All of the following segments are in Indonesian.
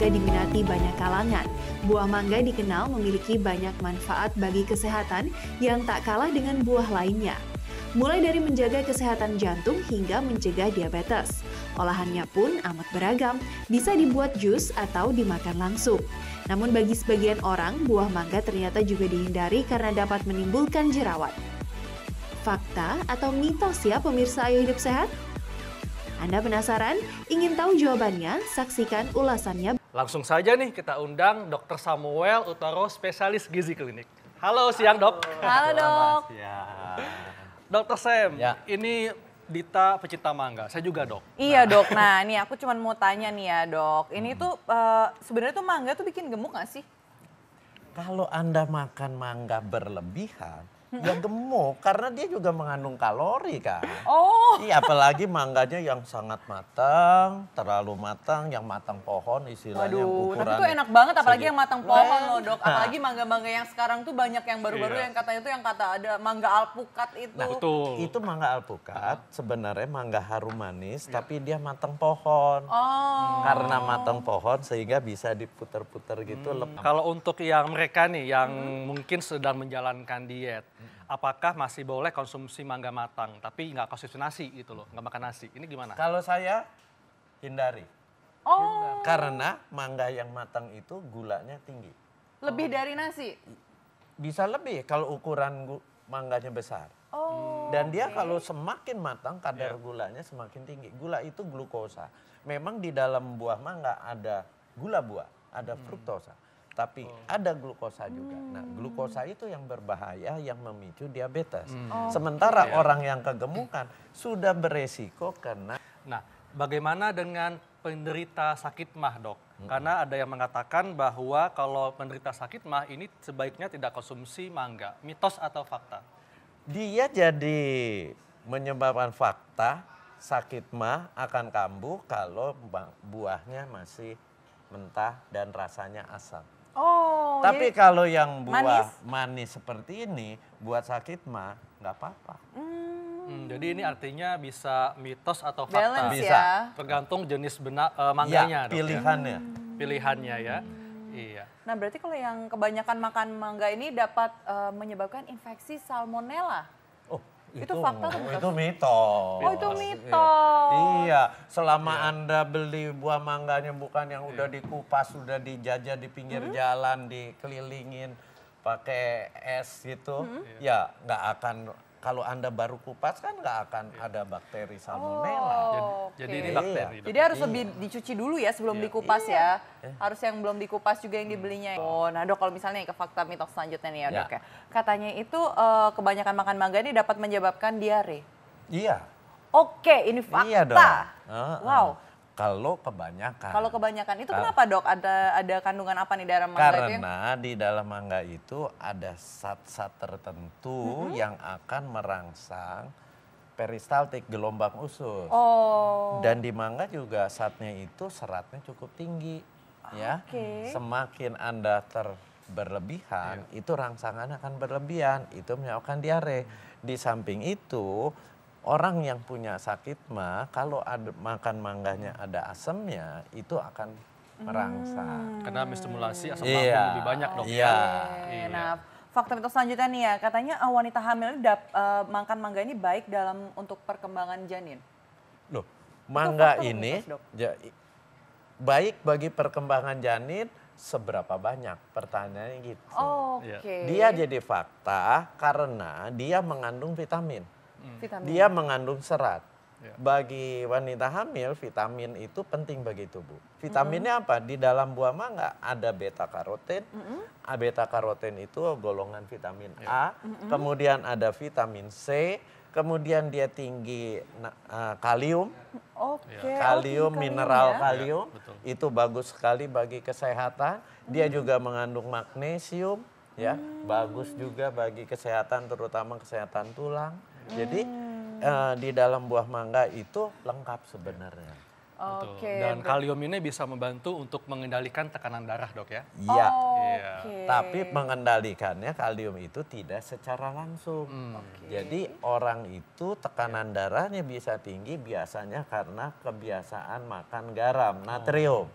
juga diminati banyak kalangan. Buah mangga dikenal memiliki banyak manfaat bagi kesehatan yang tak kalah dengan buah lainnya. Mulai dari menjaga kesehatan jantung hingga mencegah diabetes. Olahannya pun amat beragam, bisa dibuat jus atau dimakan langsung. Namun bagi sebagian orang, buah mangga ternyata juga dihindari karena dapat menimbulkan jerawat. Fakta atau mitos ya pemirsa Ayo Hidup Sehat? Anda penasaran? Ingin tahu jawabannya? Saksikan ulasannya. Langsung saja nih kita undang Dr. Samuel Utaro, spesialis gizi klinik. Halo, siang dok. Halo dok. Dr. Sam, Ya. ini Dita pecinta mangga, saya juga dok. Iya dok, nah nih aku cuma mau tanya nih ya dok. Ini tuh sebenarnya tuh mangga tuh bikin gemuk gak sih? Kalau Anda makan mangga berlebihan, ya gemuk karena dia juga mengandung kalori kan. Oh. Iya, apalagi mangganya yang sangat matang, terlalu matang, yang matang pohon istilahnya Waduh, tapi ukuran. tuh enak banget apalagi segini. yang matang pohon loh dok. Apalagi mangga-mangga yang sekarang tuh banyak yang baru-baru Iya. yang katanya tuh yang kata ada mangga alpukat itu. Nah, Betul. itu mangga alpukat sebenarnya mangga harum manis, tapi dia matang pohon. Oh. Karena matang pohon sehingga bisa diputer-puter gitu. Kalau untuk yang mereka nih yang mungkin sedang menjalankan diet, apakah masih boleh konsumsi mangga matang tapi nggak konsumsi nasi gitu loh, nggak makan nasi? Ini gimana? Kalau saya hindari. Oh, Karena mangga yang matang itu gulanya tinggi. lebih dari nasi. Bisa lebih kalau ukuran mangganya besar. Oh. Dan dia kalau semakin matang kadar gulanya semakin tinggi. Gula itu glukosa. Memang di dalam buah mangga ada gula buah, ada fruktosa. Tapi ada glukosa juga. Nah, glukosa itu yang berbahaya, yang memicu diabetes. Sementara orang yang kegemukan sudah beresiko kena. Nah, bagaimana dengan penderita sakit mah dok? Karena ada yang mengatakan bahwa kalau penderita sakit mah ini sebaiknya tidak konsumsi mangga. Mitos atau fakta? Dia jadi menyebabkan fakta sakit mah akan kambuh kalau buahnya masih mentah dan rasanya asam. Oh. Tapi jadi- kalau yang buah manis? manis seperti ini buat sakit mah nggak apa-apa. Jadi ini artinya bisa mitos atau fakta? Balance Bisa. ya. Tergantung jenis mangganya Ya, dok. pilihannya. Pilihannya ya. Iya. Nah berarti kalau yang kebanyakan makan mangga ini dapat menyebabkan infeksi salmonella. Oh, Itu fakta atau mitos? Itu mitos. Oh itu mitos. Iya, selama Anda beli buah mangganya bukan yang udah dikupas, udah dijajah di pinggir jalan, dikelilingin pakai es gitu, ya nggak akan. Kalau Anda baru kupas kan nggak akan ada bakteri salmonella. Jadi Oke. ini bakteri. dok. Jadi harus lebih dicuci dulu ya sebelum dikupas ya. Harus yang belum dikupas juga yang dibelinya. Oh, nah dok kalau misalnya ke fakta mitos selanjutnya nih ya dok ya. Katanya itu kebanyakan makan mangga ini dapat menyebabkan diare. Iya. Oke, ini fakta. Iya dong. Wow. Kalau kebanyakan. Kalau kebanyakan itu kenapa dok? Ada kandungan apa nih dalam mangga itu? Karena di dalam mangga itu ada zat-zat tertentu yang akan merangsang peristaltik, gelombang usus. Oh. Dan di mangga juga zatnya itu seratnya cukup tinggi. Ya. Oke. Semakin Anda berlebihan, itu rangsangannya akan berlebihan. Itu menyebabkan diare. Di samping itu, orang yang punya sakit mah kalau ada makan mangganya ada asemnya itu akan merangsang. Karena menstimulasi asam Iya. lambung lebih banyak dok. Iya. Oke, nah fakta mitos selanjutnya nih ya, katanya wanita hamil makan mangga ini baik dalam untuk perkembangan janin. Loh, mangga fakta atau ini mitos, Dok? baik bagi perkembangan janin seberapa banyak? Pertanyaannya gitu. Oke. Dia jadi fakta karena dia mengandung vitamin. Vitamin. Dia mengandung serat. Ya. Bagi wanita hamil, vitamin itu penting bagi tubuh. Vitaminnya apa? Di dalam buah mangga ada beta karoten. Beta karoten itu golongan vitamin A. Kemudian ada vitamin C. Kemudian dia tinggi kalium. Oke. Kalium, mineral ya. kalium. Ya, betul. Itu bagus sekali bagi kesehatan. Dia juga mengandung magnesium. Ya, bagus juga bagi kesehatan, terutama kesehatan tulang. Jadi di dalam buah mangga itu lengkap sebenarnya. Betul. Oke. Dan kalium ini bisa membantu untuk mengendalikan tekanan darah dok ya. Iya. Iya. Oke. Tapi mengendalikannya kalium itu tidak secara langsung. Jadi orang itu tekanan darahnya bisa tinggi biasanya karena kebiasaan makan garam, natrium.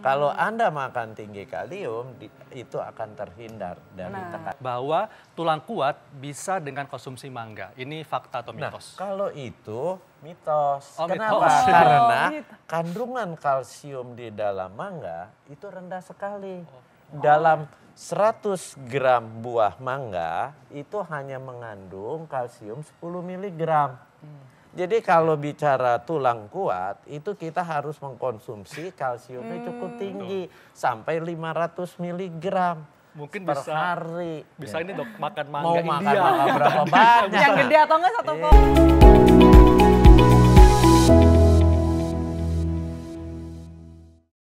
Kalau Anda makan tinggi kalium, itu akan terhindar dari tekanan. Bahwa tulang kuat bisa dengan konsumsi mangga. Ini fakta atau mitos? Kalau itu mitos. Oh, Kenapa? mitos. Karena kandungan kalsium di dalam mangga itu rendah sekali. Dalam 100 gram buah mangga itu hanya mengandung kalsium 10 miligram. Jadi kalau bicara tulang kuat, itu kita harus mengkonsumsi kalsiumnya cukup tinggi. Sampai 500 miligram Mungkin per bisa hari. Bisa ini dok, makan Mau mangga makan India. mangga berapa banyak? Yang gede atau enggak satu pot?